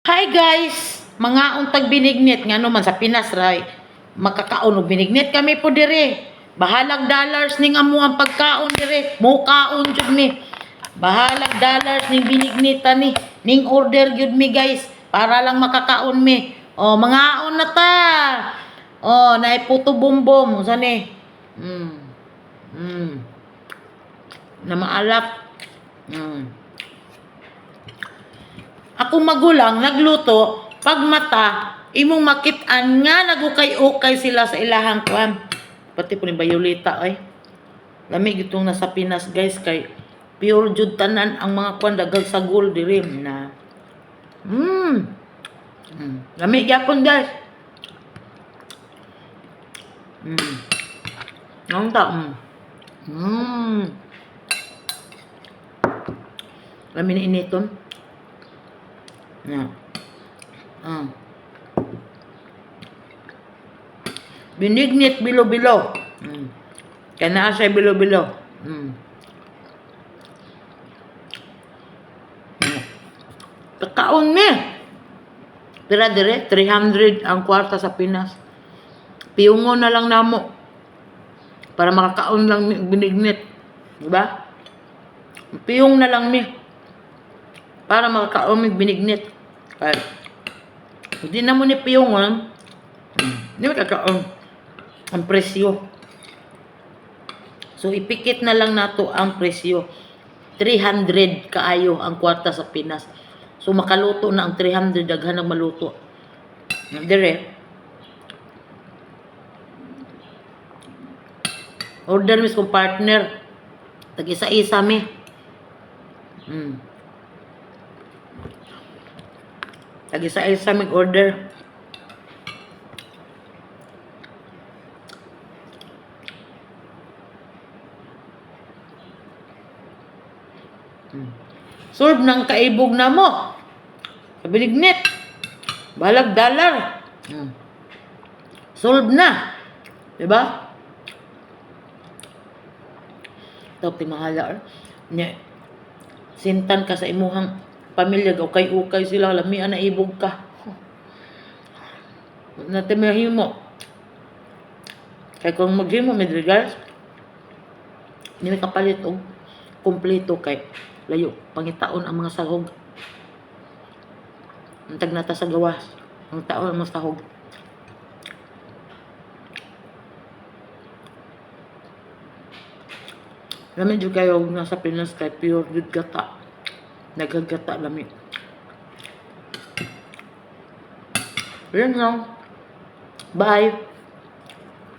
Hi guys, mga untag binignit nga naman sa Pinas ray. Makakaon og binignit kami po dire. Bahalag dollars ning amo ang pagkaon dire. Mo kaon jud mi. Bahalag dollars ning binignita ni. Ning order gyud mi guys para lang makakaon mi. Oh, mga on na ta. Oh, naay puto bumbom sa ni. Mm. Mm. Na maalap. Mm. Ako magulang nagluto pag mata imong makit-an nga nagukay-ukay sila sa ilahang kwan. Pati po ni Bayolita ay. Lami gitong nasa Pinas guys kay pure jud tanan ang mga kwan dagag sagol diri na. Lami gyapon guys. Ang ta. Lami ni initon. Binignit bilo-bilo. Kaya naa siya bilo-bilo. Kakaon mi. Pira dire 300 ang kwarta sa Pinas. Piyungon na lang namo. Para makakaon lang mi binignit. Diba? Piyong na lang mi. Para makakaon mi binignit. Kaya hindi na mo ni piyongon. Hindi makakaon ang presyo. So ipikit na lang nato ang presyo. 300 kaayo ang kwarta sa Pinas. So makaluto na ang 300 daghan ang maluto. Dire. Order mis kong partner. Tag-isa-isa mi. Tag-isa-isa mi order. Solve ng kaibog na mo. Binignit. Balag dollar. Solve na. Diba? Ito, timahala. Sintan ka sa imuhang pamilya. Ukay-ukay sila. Lamian na ibog ka. Natimahin mo. Kaya kung mag-himo, may regals, hindi may kapalit o kompleto kay layo. Pangitaon ang mga sahog. Ang tagnata sa gawas. Ang taon ang mga sahog. Lami jud kayo nasa Pinas kay pure jud gata. Nagagata lami. Yan lang. Bye.